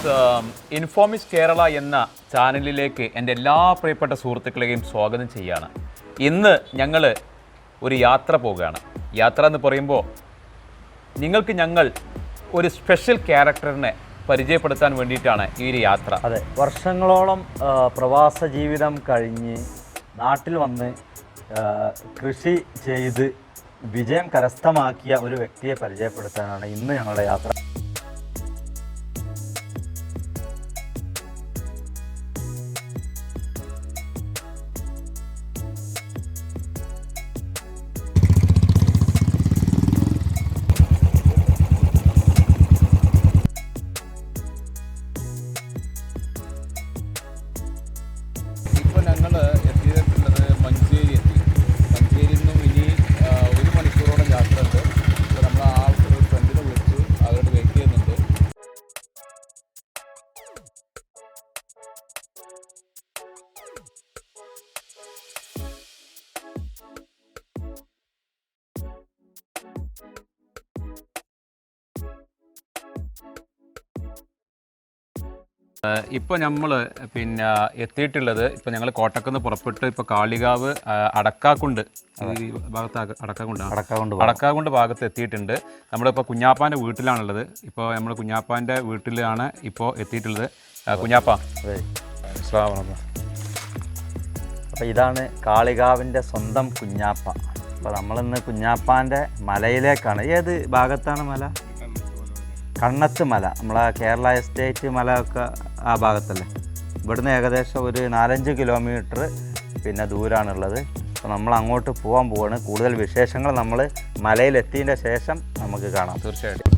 Viewers, ഇൻഫോമിസ് Kerala എന്ന ചാനലിലേക്ക് എൻ്റെ എല്ലാ പ്രിയപ്പെട്ട സുഹൃത്തുക്കളെയും സ്വാഗതം ചെയ്യുകയാണ്. ഇന്ന് ഞങ്ങൾ ഒരു യാത്ര പോവുകയാണ്. യാത്ര എന്ന് പറയുമ്പോൾ നിങ്ങൾക്ക് ഞങ്ങൾ ഒരു സ്പെഷ്യൽ ക്യാരക്ടറിനെ പരിചയപ്പെടുത്താൻ വേണ്ടിയിട്ടാണ് ഈ ഒരു യാത്ര. അതെ, വർഷങ്ങളോളം പ്രവാസ ജീവിതം കഴിഞ്ഞ് നാട്ടിൽ വന്ന് കൃഷി ചെയ്ത് വിജയം കരസ്ഥമാക്കിയ ഒരു വ്യക്തിയെ പരിചയപ്പെടുത്താനാണ് ഇന്ന് ഞങ്ങളുടെ യാത്ര. ഇപ്പോൾ ഞങ്ങൾ എത്തിയിട്ടുള്ളത് മഞ്ചേരി എത്തി. മഞ്ചേരിയിൽ നിന്നും ഇനി 1 മണിക്കൂറോളം യാത്ര ഉണ്ട്. ഇപ്പോൾ നമ്മൾ ആ ഒരു ഫ്രണ്ടിനെ വിളിച്ച് അങ്ങോട്ട് വെയിറ്റ് ചെയ്യുന്നുണ്ട്. ഇപ്പോൾ നമ്മൾ എത്തിയിട്ടുള്ളത്, ഇപ്പോൾ ഞങ്ങൾ കോട്ടക്കുന്ന് പുറപ്പെട്ട് ഇപ്പോൾ കാളികാവ് അടക്കാക്കുണ്ട് ഈ ഭാഗത്ത് അടക്കാക്കുണ്ട് ഭാഗത്ത് എത്തിയിട്ടുണ്ട്. നമ്മളിപ്പോൾ കുഞ്ഞാപ്പാൻ്റെ വീട്ടിലാണുള്ളത്. ഇപ്പോൾ നമ്മൾ കുഞ്ഞാപ്പാൻ്റെ വീട്ടിലാണ് ഇപ്പോൾ എത്തിയിട്ടുള്ളത്. കുഞ്ഞാപ്പ, അപ്പോൾ ഇതാണ് കാളികാവിൻ്റെ സ്വന്തം കുഞ്ഞാപ്പ. അപ്പോൾ നമ്മളിന്ന് കുഞ്ഞാപ്പാൻ്റെ മലയിലേക്കാണ്. ഏത് ഭാഗത്താണ് മല? കണ്ണത്ത് മല. നമ്മളെ കേരള എസ്റ്റേറ്റ് മല ഒക്കെ ആ ഭാഗത്തല്ലേ. ഇവിടുന്ന് ഏകദേശം ഒരു 4-5 കിലോമീറ്റർ ദൂരമാണുള്ളത്. അപ്പോൾ നമ്മൾ അങ്ങോട്ട് പോകാൻ പോവാണ്. കൂടുതൽ വിശേഷങ്ങൾ നമ്മൾ മലയിലെത്തിയതിൻ്റെ ശേഷം നമുക്ക് കാണാം. തീർച്ചയായിട്ടും.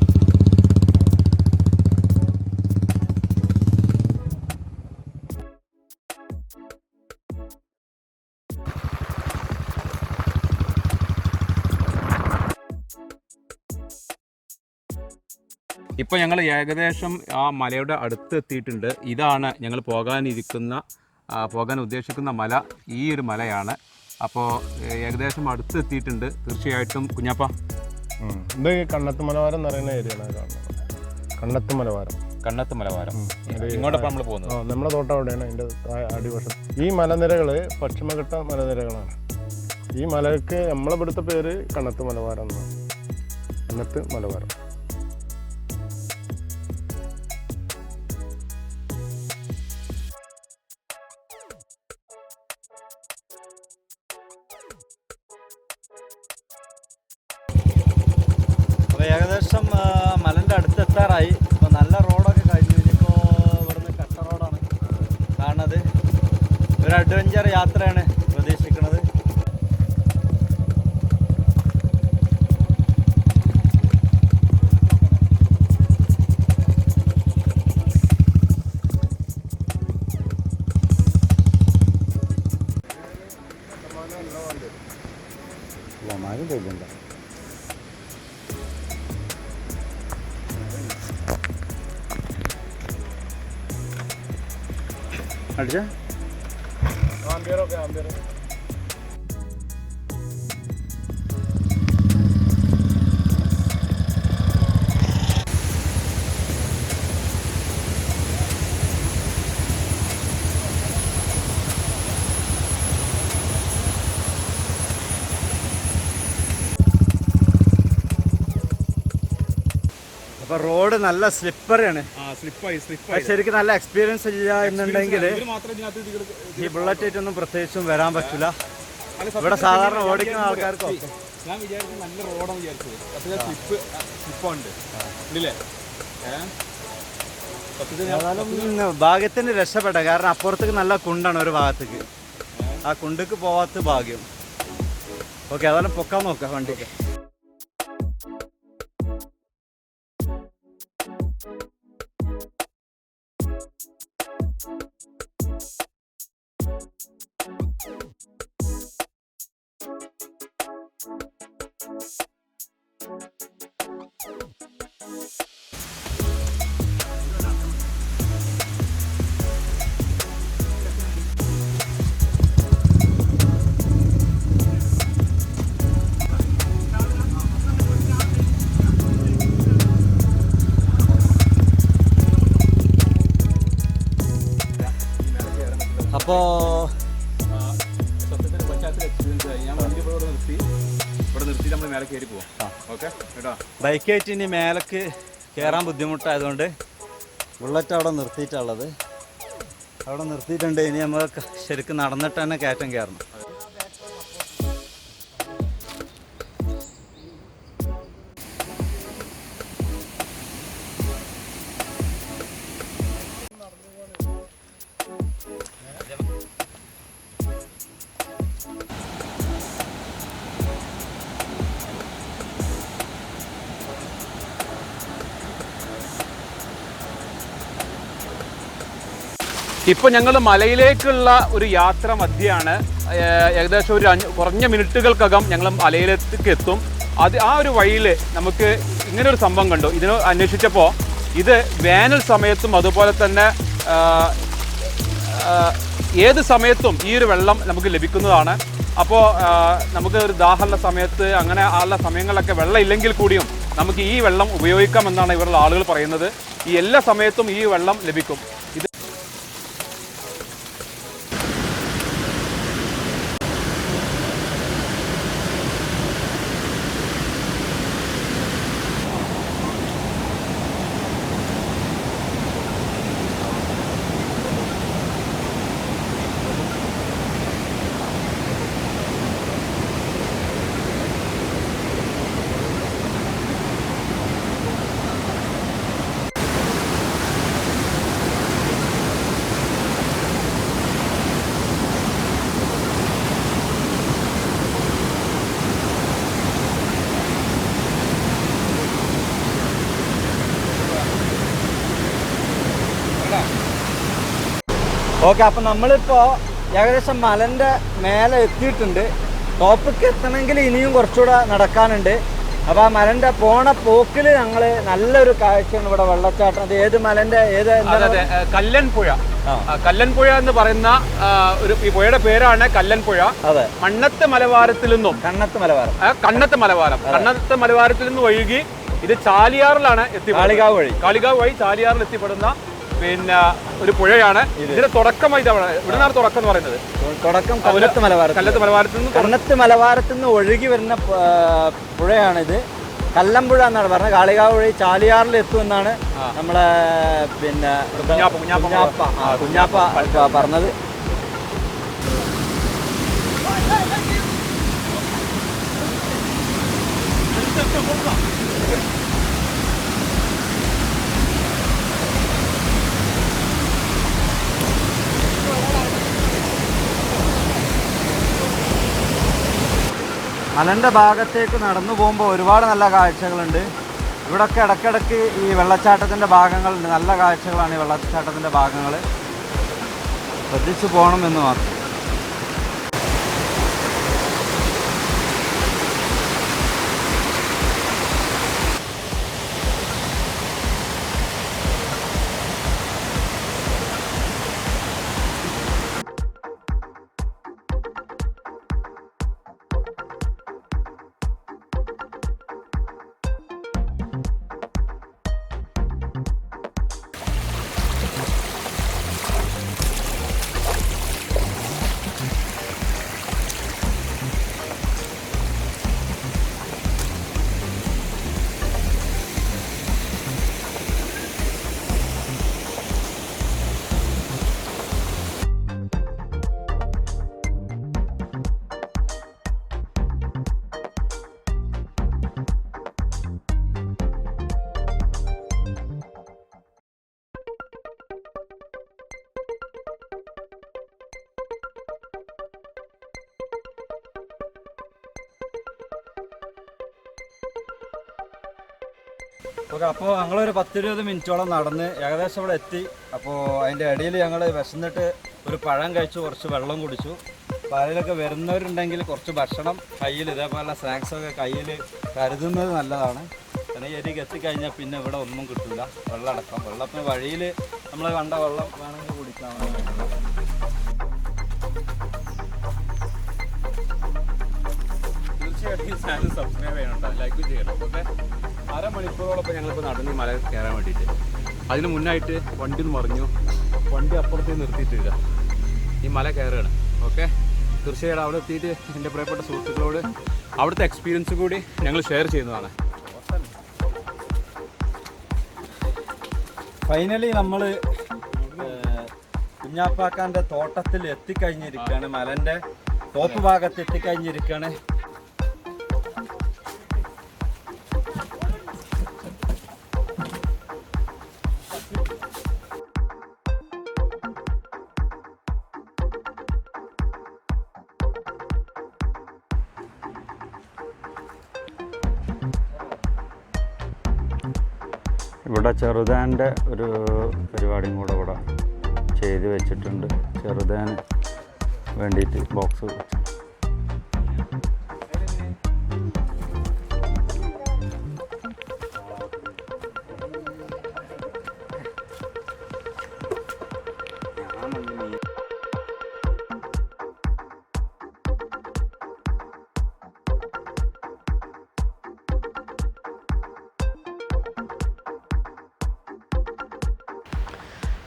ഇപ്പോൾ ഞങ്ങൾ ഏകദേശം ആ മലയുടെ അടുത്ത് എത്തിയിട്ടുണ്ട്. ഇതാണ് ഞങ്ങൾ പോകാൻ ഉദ്ദേശിക്കുന്ന മല. ഈ ഒരു മലയാണ്. അപ്പോൾ ഏകദേശം അടുത്ത് എത്തിയിട്ടുണ്ട്. തീർച്ചയായിട്ടും കുഞ്ഞാപ്പ, ഇത് കണ്ണത്ത് മലവാരം എന്ന് പറയുന്ന ഏരിയയാണ് കാണുന്നത്. കണ്ണത്ത് മലവാരം ഇങ്ങോട്ടപ്പോൾ നമ്മൾ പോകുന്നത്. നമ്മുടെ തോട്ടം അവിടെയാണ്. അതിൻ്റെ അടിവശം ഈ മലനിരകൾ പശ്ചിമഘട്ട മലനിരകളാണ്. ഈ മലയ്ക്ക് നമ്മളിവിടുത്തെ പേര് കണ്ണത്ത് മലവാരം എന്നാണ്. കണ്ണത്ത് മലവാരം. ഏകദേശം മലൻ്റെ അടുത്തെത്താറായി. ഇപ്പോൾ നല്ല റോഡൊക്കെ കഴിഞ്ഞു. ഇനിയിപ്പോൾ ഇവിടുന്ന് കട്ട റോഡാണ് കാണുന്നത്. ഒരു അഡ്വഞ്ചർ യാത്രയാണ് പ്രതീക്ഷിക്കുന്നത്. അടിച്ച അപ്പോൾ റോഡ് നല്ല സ്ലിപ്പറാണ്. ശരിക്കും നല്ല എക്സ്പീരിയൻസ് ഇല്ല എന്നുണ്ടെങ്കിൽ ഈ ബുള്ളറ്റ് ആയിട്ടൊന്നും പ്രത്യേകിച്ചും വരാൻ പറ്റില്ല. ഇവിടെ സാധാരണ ഓടിക്കുന്ന ആൾക്കാർക്ക് ഞാൻ വിചാരിച്ചു നല്ല റോഡാണ് വിചാരിച്ചത്. ഏതായാലും ഭാഗ്യത്തിന് രക്ഷപ്പെട്ട. കാരണം അപ്പുറത്തേക്ക് നല്ല കുണ്ടാണ് ഒരു ഭാഗത്തേക്ക്. ആ കുണ്ടിക്ക് പോവാത്ത ഭാഗ്യം. ഓക്കെ, ഏതായാലും പൊക്കാൻ നോക്കാം വണ്ടിക്ക്. അപ്പോൾ സത്യത്തിൽ പഞ്ചായത്തിൽ എക്സ്പീരിയൻസ് ആയി. ഞാൻ വണ്ടി ഇവിടെ നിർത്തി നമ്മൾ മേലെ കയറി പോവാം. ഓക്കെ കേട്ടോ. ബൈക്കായിട്ട് ഇനി മേലേക്ക് കയറാൻ ബുദ്ധിമുട്ടായതുകൊണ്ട് ബുള്ളറ്റ് അവിടെ നിർത്തിയിട്ടുള്ളത്. അവിടെ നിർത്തിയിട്ടുണ്ട്. ഇനി നമ്മൾ ശരിക്കും നടന്നിട്ട് തന്നെ കയറ്റം കയറണം. ഇപ്പോൾ ഞങ്ങൾ മലയിലേക്കുള്ള ഒരു യാത്ര മധ്യയാണ്. ഏകദേശം ഒരു കുറഞ്ഞ മിനിറ്റുകൾക്കകം ഞങ്ങൾ മലയിലേക്ക് എത്തും. ആ ഒരു വഴിയിൽ നമുക്ക് ഇങ്ങനെ ഒരു സംഭവം കണ്ടു. ഇതിന് അന്വേഷിച്ചപ്പോൾ ഇത് വേനൽ സമയത്തും അതുപോലെ തന്നെ ഏത് സമയത്തും ഈ ഒരു വെള്ളം നമുക്ക് ലഭിക്കുന്നതാണ്. അപ്പോൾ നമുക്ക് ഒരു ദാഹമുള്ള സമയത്ത് അങ്ങനെ ഉള്ള സമയങ്ങളിലൊക്കെ വെള്ളം ഇല്ലെങ്കിൽ കൂടിയും നമുക്ക് ഈ വെള്ളം ഉപയോഗിക്കാമെന്നാണ് ഇവരുടെ ആളുകൾ പറയുന്നത്. ഈ എല്ലാ സമയത്തും ഈ വെള്ളം ലഭിക്കും. ഇത് ഓക്കെ, അപ്പം നമ്മളിപ്പോൾ ഏകദേശം മലൻ്റെ മേലെ എത്തിയിട്ടുണ്ട്. ടോപ്പിക്ക് എത്തണമെങ്കിൽ ഇനിയും കുറച്ചുകൂടെ നടക്കാനുണ്ട്. അപ്പോൾ ആ മലൻ്റെ പോണ പോക്കിൽ ഞങ്ങൾ നല്ലൊരു കാഴ്ചയാണ് ഇവിടെ വെള്ളച്ചാട്ടം. അത് ഏത് മലൻ്റെ കല്ലൻപുഴ. കല്ലൻപുഴ എന്ന് പറയുന്ന ഈ പുഴയുടെ പേരാണ് കല്ലൻപുഴ. അതെ, മണ്ണത്ത് മലവാരത്തിൽ നിന്നും കണ്ണത്ത് മലവാരം കണ്ണത്ത് മലവാരത്തിൽ നിന്നും ഒഴുകി ഇത് ചാലിയാറിലാണ് കാളികാവ് വഴി ചാലിയാറിൽ എത്തിപ്പെടുന്ന പിന്നെ ഒരു പുഴയാണ്. ഇതിന്റെ തുടക്കമായി ഇവിടുന്നാണ് തുടക്കം എന്ന് പറയുന്നത്. തുടക്കം കണ്ണത്ത് മലവാരത്തിൽ നിന്ന് ഒഴുകി വരുന്ന പുഴയാണിത്. കല്ലമ്പുഴ എന്നാണ് പറഞ്ഞത്. കാളികാവ് വഴി ചാലിയാറിൽ എത്തുമെന്നാണ് നമ്മളെ പിന്നെ കുഞ്ഞാപ്പ പറഞ്ഞത്. മലൻ്റെ ഭാഗത്തേക്ക് നടന്നു പോകുമ്പോൾ ഒരുപാട് നല്ല കാഴ്ചകളുണ്ട്. ഇവിടൊക്കെ ഇടയ്ക്കിടയ്ക്ക് ഈ വെള്ളച്ചാട്ടത്തിൻ്റെ ഭാഗങ്ങളുണ്ട്. നല്ല കാഴ്ചകളാണ് ഈ വെള്ളച്ചാട്ടത്തിൻ്റെ ഭാഗങ്ങൾ. ശ്രദ്ധിച്ചു പോകണമെന്ന് മാത്രം. ഓക്കെ, അപ്പോൾ ഞങ്ങളൊരു 10-20 മിനിറ്റോളം നടന്ന് ഏകദേശം ഇവിടെ എത്തി. അപ്പോൾ അതിൻ്റെ ഇടയിൽ ഞങ്ങൾ വിശന്നിട്ട് ഒരു പഴം കഴിച്ചു, കുറച്ച് വെള്ളം കുടിച്ചു. അപ്പോൾ അതിലൊക്കെ വരുന്നവരുണ്ടെങ്കിൽ കുറച്ച് ഭക്ഷണം കയ്യിൽ, ഇതേപോലെ സ്നാക്സൊക്കെ കയ്യിൽ കരുതുന്നത് നല്ലതാണ്. കാരണം ഈ ഏരിയക്ക് എത്തിക്കഴിഞ്ഞാൽ പിന്നെ ഇവിടെ ഒന്നും കിട്ടില്ല. വെള്ളമടക്കം വെള്ളത്തിന് വഴിയിൽ നമ്മൾ കണ്ട വെള്ളം വേണമെങ്കിൽ കുടിക്കാം. തീർച്ചയായിട്ടും ഈ ചാനൽ സബ്സ്ക്രൈബ് ചെയ്യണം, ലൈക്ക് ചെയ്യണം. ഓക്കെ, അരമണിക്കൂറോളൊപ്പം ഞങ്ങളിപ്പോൾ നടന്ന് മല കയറാൻ വേണ്ടിയിട്ട്. അതിന് മുന്നായിട്ട് വണ്ടി ഒന്ന് മറിഞ്ഞു. വണ്ടി അപ്പുറത്തേക്ക് നിർത്തിയിട്ടില്ല. ഈ മല കയറുകയാണ്. ഓക്കെ, തീർച്ചയായിട്ടും അവിടെ എത്തിയിട്ട് എൻ്റെ പ്രിയപ്പെട്ട സുഹൃത്തുക്കളോട് അവിടുത്തെ എക്സ്പീരിയൻസ് കൂടി ഞങ്ങൾ ഷെയർ ചെയ്യുന്നതാണ്. ഫൈനലി നമ്മൾ കുഞ്ഞാപ്പാക്കാൻ്റെ തോട്ടത്തിൽ എത്തിക്കഴിഞ്ഞിരിക്കുകയാണ്. മലൻ്റെ ടോപ്പ് ഭാഗത്ത് എത്തിക്കഴിഞ്ഞിരിക്കുകയാണ്. ഇവിടെ ചെറുതാൻ്റെ ഒരു പരിപാടിയും കൂടെ ഇവിടെ ചെയ്ത് വെച്ചിട്ടുണ്ട്. ചെറുതാന് വേണ്ടിയിട്ട് ബോക്സ് വെച്ചു.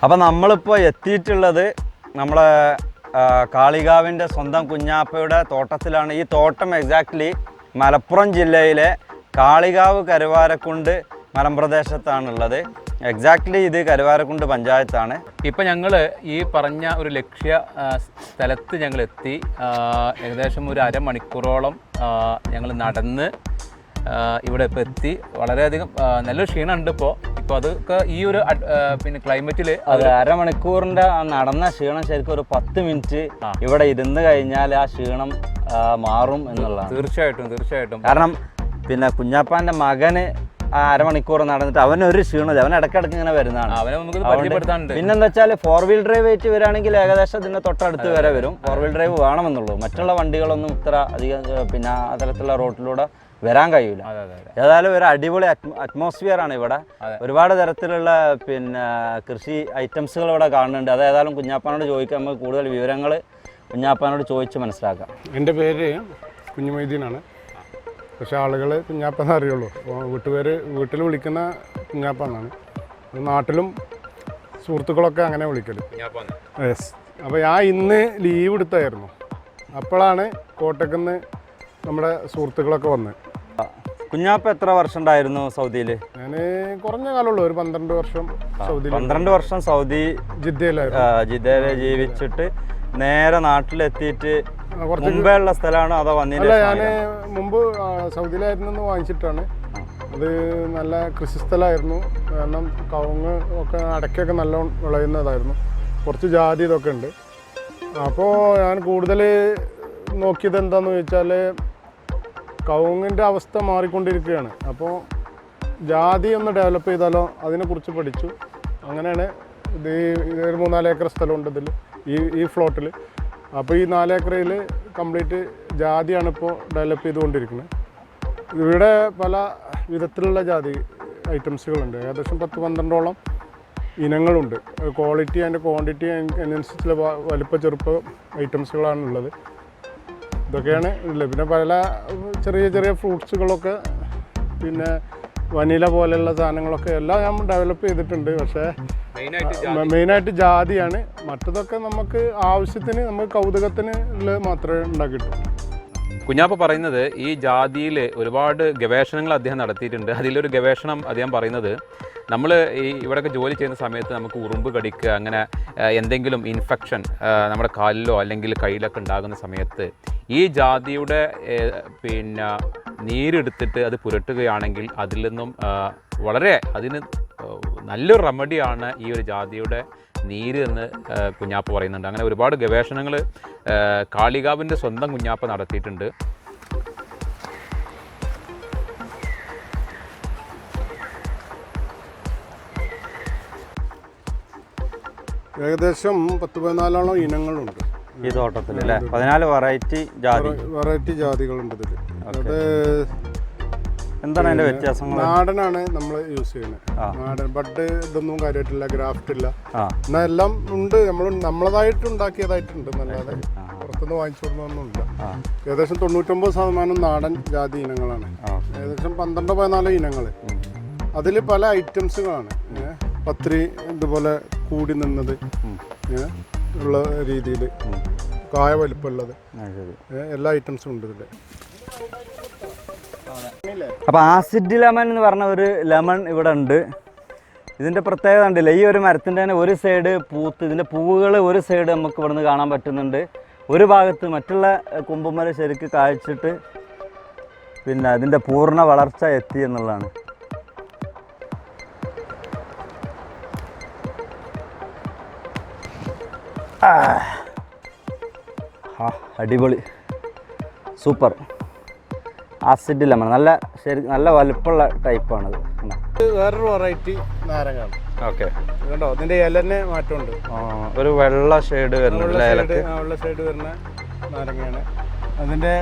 അപ്പം നമ്മളിപ്പോൾ എത്തിയിട്ടുള്ളത് നമ്മളെ കാളികാവിൻ്റെ സ്വന്തം കുഞ്ഞാപ്പയുടെ തോട്ടത്തിലാണ്. ഈ തോട്ടം എക്സാക്ട്ലി മലപ്പുറം ജില്ലയിലെ കാളികാവ് കരുവാരക്കുണ്ട് മലമ്പ്രദേശത്താണുള്ളത്. എക്സാക്ട്ലി ഇത് കരുവാരക്കുണ്ട് പഞ്ചായത്താണ്. ഇപ്പം ഞങ്ങൾ ഈ പറഞ്ഞ ഒരു ലക്ഷ്യ സ്ഥലത്ത് ഞങ്ങൾ എത്തി. ഏകദേശം ഒരു അരമണിക്കൂറോളം ഞങ്ങൾ നടന്ന് ഇവിടെ ഇപ്പോൾ എത്തി. വളരെയധികം നല്ലൊരു ക്ഷീണമുണ്ട് ഇപ്പോൾ അതൊക്കെ ഈ ഒരു പിന്നെ ക്ലൈമറ്റിൽ അത് അരമണിക്കൂറിൻ്റെ നടന്ന ക്ഷീണം ശരിക്കും ഒരു 10 മിനിറ്റ് ഇവിടെ ഇരുന്ന് കഴിഞ്ഞാൽ ആ ക്ഷീണം മാറും എന്നുള്ളതാണ്. തീർച്ചയായിട്ടും കാരണം പിന്നെ കുഞ്ഞാപ്പാൻ്റെ മകന് അരമണിക്കൂർ നടന്നിട്ട് അവനൊരു ക്ഷീണമില്ല. അവൻ ഇടയ്ക്കിടയ്ക്ക് ഇങ്ങനെ വരുന്നതാണ്. പിന്നെന്താ വെച്ചാൽ 4 വീൽ ഡ്രൈവ് ആയിട്ട് വരികയാണെങ്കിൽ ഏകദേശം ഇതിൻ്റെ തൊട്ടടുത്ത് വരെ വരും. 4 വീൽ ഡ്രൈവ് വേണമെന്നുള്ളൂ. മറ്റുള്ള വണ്ടികളൊന്നും ഇത്ര അധികം പിന്നെ അത്തരത്തിലുള്ള റോട്ടിലൂടെ വരാൻ കഴിയില്ല. ഏതായാലും ഒരു അടിപൊളി അറ്റ്മോസ്ഫിയർ ആണ് ഇവിടെ. ഒരുപാട് തരത്തിലുള്ള പിന്നെ കൃഷി ഐറ്റംസുകൾ ഇവിടെ കാണുന്നുണ്ട്. അത് ഏതായാലും കുഞ്ഞാപ്പാനോട് ചോദിക്കാം. നമുക്ക് കൂടുതൽ വിവരങ്ങൾ കുഞ്ഞാപ്പാനോട് ചോദിച്ച് മനസ്സിലാക്കാം. എൻ്റെ പേര് കുഞ്ഞുമൊയ്തീനാണ്. പക്ഷേ ആളുകൾ കുഞ്ഞാപ്പെന്ന് അറിയുള്ളൂ. വീട്ടിൽ വിളിക്കുന്ന കുഞ്ഞാപ്പെന്നാണ്. നാട്ടിലും സുഹൃത്തുക്കളൊക്കെ അങ്ങനെ വിളിക്കൽ. യെസ്. അപ്പോൾ ഞാൻ ഇന്ന് ലീവ് എടുത്തായിരുന്നു. അപ്പോഴാണ് കോട്ടക്കുന്ന് നമ്മുടെ സുഹൃത്തുക്കളൊക്കെ വന്നത്. കുഞ്ഞാപ്പ എത്ര വർഷം ഉണ്ടായിരുന്നു സൗദിയിൽ? ഞാൻ കുറഞ്ഞ കാലമുള്ളൂ, ഒരു 12 വർഷം സൗദിയിൽ. 12 വർഷം സൗദി ജിദ്ദയിൽ ജീവിച്ചിട്ട് നേരെ നാട്ടിലെത്തിയിട്ട് മുമ്പേ ഉള്ള സ്ഥലമാണോ അതോ വന്നില്ല? അല്ല, ഞാൻ മുമ്പ് സൗദിയിലായിരുന്നു വാങ്ങിച്ചിട്ടാണ്. അത് നല്ല കൃഷി സ്ഥലമായിരുന്നു. കാരണം കവുങ്ങ് ഒക്കെ അടയ്ക്കൊക്കെ നല്ല വിളയുന്നതായിരുന്നു. കുറച്ച് ജാതി ഇതൊക്കെ ഉണ്ട്. അപ്പോൾ ഞാൻ കൂടുതൽ നോക്കിയത് എന്താണെന്ന് ചോദിച്ചാൽ കവുങ്ങിൻ്റെ അവസ്ഥ മാറിക്കൊണ്ടിരിക്കുകയാണ്. അപ്പോൾ ജാതി ഒന്ന് ഡെവലപ്പ് ചെയ്താലോ അതിനെക്കുറിച്ച് പഠിച്ചു. അങ്ങനെയാണ് ഇത് ഒരു 3-4 ഏക്കർ സ്ഥലമുണ്ട് ഇതിൽ, ഈ ഫ്ലോട്ടിൽ. അപ്പോൾ ഈ 4 ഏക്കറിൽ കംപ്ലീറ്റ് ജാതിയാണ് ഇപ്പോൾ ഡെവലപ്പ് ചെയ്തുകൊണ്ടിരിക്കുന്നത്. ഇവിടെ പല വിധത്തിലുള്ള ജാതി ഐറ്റംസുകളുണ്ട്. ഏകദേശം 10-12ഓളം ഇനങ്ങളുണ്ട്. ക്വാളിറ്റി ആൻഡ് ക്വാണ്ടിറ്റി അനുസരിച്ചുള്ള വലിപ്പ ചെറുപ്പ ഐറ്റംസുകളാണുള്ളത്. ഇതൊക്കെയാണ് ഉള്ളത്. പിന്നെ പല ചെറിയ ഫ്രൂട്ട്സുകളൊക്കെ, പിന്നെ വനില പോലെയുള്ള സാധനങ്ങളൊക്കെ എല്ലാം ഞാൻ ഡെവലപ്പ് ചെയ്തിട്ടുണ്ട്. പക്ഷേ മെയിനായിട്ട് ജാതിയാണ്. മറ്റതൊക്കെ നമുക്ക് ആവശ്യത്തിന്, നമുക്ക് കൗതുകത്തിന് മാത്രമേ ഉണ്ടാക്കിയിട്ടുള്ളൂ. കുഞ്ഞാപ്പ പറയുന്നത് ഈ ജാതിയിൽ ഒരുപാട് ഗവേഷണങ്ങൾ അദ്ദേഹം നടത്തിയിട്ടുണ്ട്. അതിലൊരു ഗവേഷണം അദ്ദേഹം പറയുന്നത്, നമ്മൾ ഈ ഇവിടെയൊക്കെ ജോലി ചെയ്യുന്ന സമയത്ത് നമുക്ക് ഉറുമ്പ് കടിക്കുക, അങ്ങനെ എന്തെങ്കിലും ഇൻഫെക്ഷൻ നമ്മുടെ കാലിലോ അല്ലെങ്കിൽ കയ്യിലൊക്കെ ഉണ്ടാകുന്ന സമയത്ത് ഈ ജാതിയുടെ പിന്നെ നീരെടുത്തിട്ട് അത് പുരട്ടുകയാണെങ്കിൽ അതിൽ നിന്നും അതിന് നല്ലൊരു റെമഡിയാണ് ഈ ഒരു ജാതിയുടെ നീര് എന്ന് കുഞ്ഞാപ്പ പറയുന്നുണ്ട്. അങ്ങനെ ഒരുപാട് ഗവേഷണങ്ങൾ കാളികാവിൻ്റെ സ്വന്തം കുഞ്ഞാപ്പ നടത്തിയിട്ടുണ്ട്. ഏകദേശം 10-14 ഇനങ്ങളുണ്ട് ഈ തോട്ടത്തിൽ അല്ലേ? 14 വെറൈറ്റി ജാതികളുണ്ട് ഇതിൽ. അത് എന്താണ് അതിന്റെ വ്യത്യാസങ്ങൾ? നാടനാണ് നമ്മൾ യൂസ് ചെയ്യുന്നത്. നാടൻ ബഡ് ഇതൊന്നും കാര്യമായിട്ടില്ല, ഗ്രാഫ്റ്റ് ഇല്ല. എന്നാൽ എല്ലാം ഉണ്ട്, നമ്മളതായിട്ട് ഉണ്ടാക്കിയതായിട്ടുണ്ട്. നല്ലത് പുറത്തുനിന്ന് വാങ്ങിച്ചു കൊടുക്കുന്നൊന്നുമില്ല. ഏകദേശം 99% നാടൻ ജാതി ഇനങ്ങളാണ്. ഏകദേശം 12-14 ഇനങ്ങൾ. അതിൽ പല ഐറ്റംസുകളാണ്. പത്രി ഇതുപോലെ കൂടി നിന്നത്, ഉള്ള രീതിയിൽ കായ വലിപ്പമുള്ളത് ശരി. എല്ലാ ഐറ്റംസും ഉണ്ട് ഇതിൽ. അപ്പോൾ ആസിഡ് ലെമൺ എന്ന് പറഞ്ഞ ഒരു ലെമൺ ഇവിടെ ഉണ്ട്. ഇതിൻ്റെ പ്രത്യേകത ഉണ്ടല്ലോ, ഈ ഒരു മരത്തിൻ്റെ തന്നെ ഒരു സൈഡ് പൂത്ത്, ഇതിൻ്റെ പൂവുകൾ ഒരു സൈഡ് നമുക്ക് ഇവിടുന്ന് കാണാൻ പറ്റുന്നുണ്ട്. ഒരു ഭാഗത്ത് മറ്റുള്ള കൊമ്പുമല ശരിക്ക് കായ്ച്ചിട്ട് പിന്നെ അതിൻ്റെ പൂർണ്ണ വളർച്ച എത്തി എന്നുള്ളതാണ്. അടിപൊളി, സൂപ്പർ. ആസിഡ് ലെമൺ നല്ല ശരി, നല്ല വലുപ്പമുള്ള ടൈപ്പാണത്. വേറൊരു വെറൈറ്റി നാരങ്ങാണ്. ഓക്കെ, കണ്ടോ ഇതിൻ്റെ ഇലന്നെ മാറ്റമുണ്ട്. ഒരു വെള്ള ഷെയ്ഡ് വരുന്ന വെള്ള ഷെയ്ഡ് വരുന്ന നാരങ്ങയാണ്. അതിൻ്റെ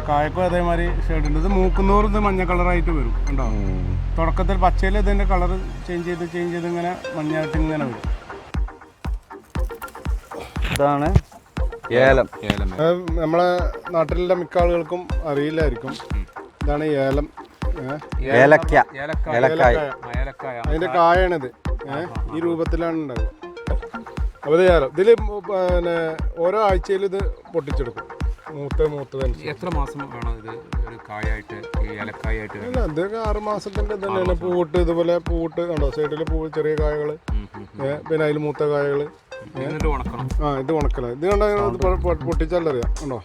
കായക്കും അതേമാതിരി ഷെയ്ഡ് ഉണ്ട്. ഇത് മൂക്കുന്നൂർ ഇത് മഞ്ഞ കളറായിട്ട് വരും. കണ്ടോ, തുടക്കത്തിൽ പച്ചയിൽ ഇതിൻ്റെ കളർ ചേഞ്ച് ചെയ്ത് ഇങ്ങനെ മഞ്ഞായിട്ട് ഇങ്ങനെ വരും. ഇതാണ് ഏലം. നമ്മളെ നാട്ടിലുള്ള മിക്ക ആളുകൾക്കും അറിയില്ലായിരിക്കും. ഇതാണ് ഏലം, ഏലക്ക, ഏലക്കായ. അതിന്റെ കായാണിത്. ഈ രൂപത്തിലാണ് ഉണ്ടാവുക. അപ്പോൾ ഇത് ഏലം. ഇതിൽ പിന്നെ ഓരോ ആഴ്ചയിൽ ഇത് പൊട്ടിച്ചെടുക്കും. മൂത്തതനുസരിച്ച്. എത്ര മാസം വേണം ഇത് ഒരു കായായിട്ട് ഏലക്കായായിട്ട്? അല്ല, ഇതൊക്കെ 6 മാസത്തിന്റെ തന്നെയാണ്. പൂവിട്ട് ഇതുപോലെ പൂവിട്ട് കണ്ടോ, സൈഡിൽ പൂവ് ചെറിയ കായകള്, പിന്നെ അതിൽ മൂത്ത കായകള്. ഉണക്കണം. ഇത് ഉണക്കല. ഇത് കണ്ടോ, പൊട്ടിച്ചാലറിയാം. കണ്ടോ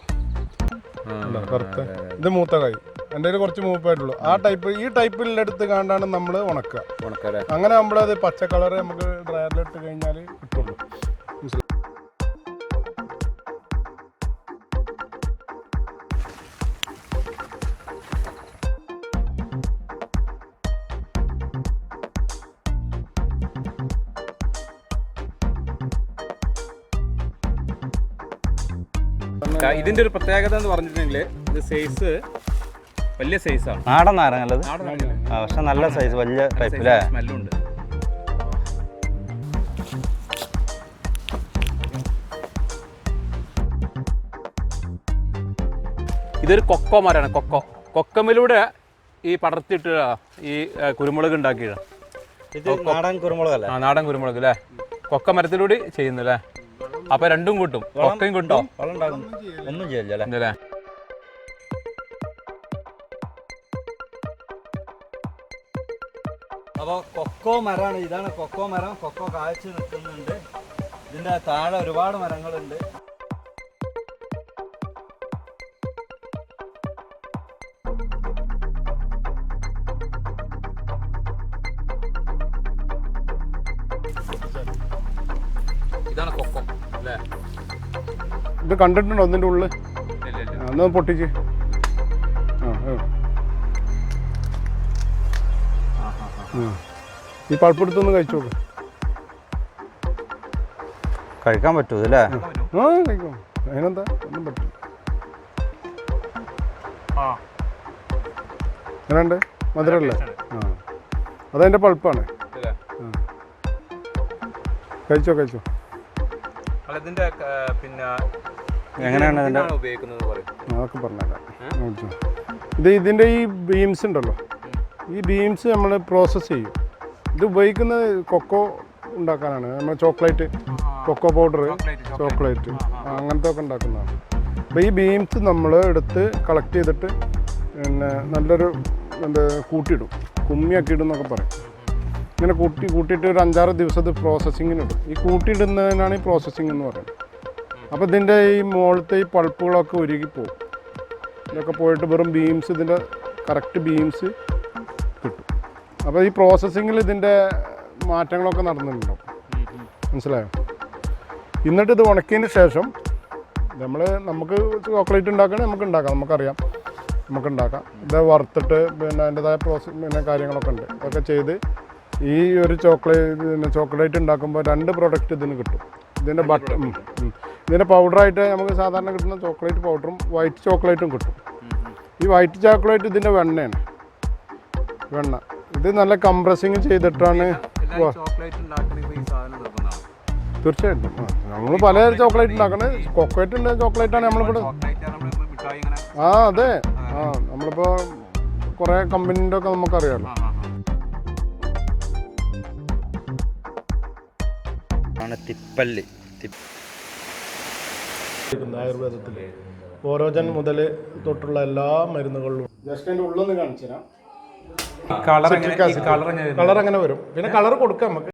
കറുത്ത. ഇത് മൂത്ത കായ്. എൻ്റെ കയ്യിൽ കുറച്ച് മൂപ്പായിട്ടുള്ളൂ. ഈ ടൈപ്പിലെടുത്ത് കണ്ടാണ് നമ്മൾ ഉണക്കുക. അങ്ങനെ നമ്മളത് പച്ച കളർ നമുക്ക് ഡ്രയറിലിട്ട് കഴിഞ്ഞാൽ കിട്ടുള്ളൂ. ഇതിന്റെ ഒരു പ്രത്യേകത എന്ന് പറഞ്ഞിട്ടുണ്ടെങ്കിൽ ഇത് സൈസ് വലിയ സൈസാണ്. നാടൻ നാരങ്ങ അല്ലത്, പക്ഷെ നല്ല സൈസ് വലിയ ടൈപ്പ് അല്ലേ? സ്മെല്ലുണ്ട്. ഇതൊരു കൊക്കോ മരമാണ്. കൊക്കമിലൂടെ ഈ പടർത്തിയിട്ട് ഈ കുരുമുളക് ഉണ്ടാക്കിയതാണ്. ഇത് നാടൻ കുരുമുളകല്ലേ? നാടൻ കുരുമുളക് അല്ലേ? കൊക്ക മരത്തിലൂടെ ചെയ്യുന്നു അല്ലേ? അപ്പൊ രണ്ടും കൂട്ടും, കൊക്കയും കൂട്ടോ? ഒന്നും ചെയ്യില്ല. അപ്പോൾ കൊക്കോ മരമാണ്. ഇതാണ് കൊക്കോ മരം. കൊക്കോ കായ്ച്ച് നിൽക്കുന്നുണ്ട്. ഇതിൻ്റെ താഴെ ഒരുപാട് മരങ്ങളുണ്ട്. ഇതാണ് കൊക്കോ അല്ലേ? ഇത് കണ്ടിട്ടുണ്ടോ ഇതിൻ്റെ ഉള്ളിൽ? ഒന്ന് പൊട്ടിച്ച്. ഈ പൾപ്പെടുത്തൊന്ന് കഴിച്ചു നോക്ക്. കഴിക്കാൻ പറ്റുമോ അല്ലേ? കഴിക്കും. അതിനെന്താ, ഒന്നും പറ്റില്ല. അങ്ങനെയുണ്ട്, മധുരമല്ലേ? അതതിൻ്റെ പൾപ്പാണ്. കഴിച്ചോ. എങ്ങനെയാണ് അതിൻ്റെ ഉപയോഗിക്കുന്നത്? അതൊക്കെ പറഞ്ഞേക്കാം. ഇതിൻ്റെ ഈ ബീംസ് ഉണ്ടല്ലോ, ഈ ബീംസ് നമ്മൾ പ്രോസസ്സ് ചെയ്യും. ഇത് ഉപയോഗിക്കുന്നത് കൊക്കോ ഉണ്ടാക്കാനാണ്. നമ്മൾ ചോക്ലേറ്റ്, കൊക്കോ പൗഡർ, ചോക്ലേറ്റ് അങ്ങനത്തെ ഒക്കെ ഉണ്ടാക്കുന്നതാണ്. അപ്പോൾ ഈ ബീംസ് നമ്മൾ എടുത്ത് കളക്ട് ചെയ്തിട്ട് പിന്നെ നല്ലൊരു കൂട്ടിയിടും, കുമ്മിയാക്കി ഇടും എന്നൊക്കെ പറയും. ഇങ്ങനെ കൂട്ടിയിട്ട് ഒരു 5-6 ദിവസം ഇത് പ്രോസസ്സിങ്ങിനിടും. ഈ കൂട്ടിയിടുന്നതിനാണ് ഈ പ്രോസസ്സിങ് എന്ന് പറയുന്നത്. അപ്പോൾ ഇതിൻ്റെ ഈ മുകളിലത്തെ ഈ പൾപ്പുകളൊക്കെ ഉരുകിപ്പോവും. ഇതൊക്കെ പോയിട്ട് വെറും ബീംസ്, ഇതിൻ്റെ കറക്റ്റ് ബീംസ് കിട്ടും. അപ്പോൾ ഈ പ്രോസസ്സിങ്ങിൽ ഇതിൻ്റെ മാറ്റങ്ങളൊക്കെ നടന്നിട്ടുണ്ടാവും. മനസ്സിലായോ? എന്നിട്ട് ഇത് ഉണക്കിയതിന് ശേഷം നമുക്ക് ചോക്ലേറ്റ് ഉണ്ടാക്കണമെങ്കിൽ നമുക്കറിയാം, നമുക്കുണ്ടാക്കാം. ഇത് വറുത്തിട്ട് പിന്നെ അതിൻ്റെതായ കാര്യങ്ങളൊക്കെ ഉണ്ട്. അതൊക്കെ ചെയ്ത് ഈ ഒരു ചോക്ലേറ്റ് ഉണ്ടാക്കുമ്പോൾ 2 പ്രൊഡക്റ്റ് ഇതിന് കിട്ടും. ഇതിൻ്റെ പൗഡറായിട്ട് നമുക്ക് സാധാരണ കിട്ടുന്ന ചോക്ലേറ്റ് പൗഡറും വൈറ്റ് ചോക്ലേറ്റും കിട്ടും. ഈ വൈറ്റ് ചോക്ലേറ്റ് ഇതിൻ്റെ വെണ്ണയാണ്. ഇത് നല്ല കംപ്രസിങ് ചെയ്തിട്ടാണ്. തീർച്ചയായിട്ടും നമ്മൾ പല ചോക്ലേറ്റ് ഉണ്ടാക്കണേ. കൊക്കോറ്റിൻ്റെ ചോക്ലേറ്റാണ് നമ്മളിവിടെ. അതെ. നമ്മളിപ്പോൾ കുറേ കമ്പനീൻ്റെ ഒക്കെ നമുക്കറിയാമല്ലോ. തിപ്പല്ലി ആയുർവേദത്തിൽ ഓരോജൻ മുതൽ തൊട്ടുള്ള എല്ലാ മരുന്നുകളിലും ജസ്റ്റ് അതിൻ്റെ ഉള്ളൊന്ന് കാണിച്ചു തരാം. കളർ അങ്ങനെ വരും. പിന്നെ കളർ കൊടുക്കാം നമുക്ക്.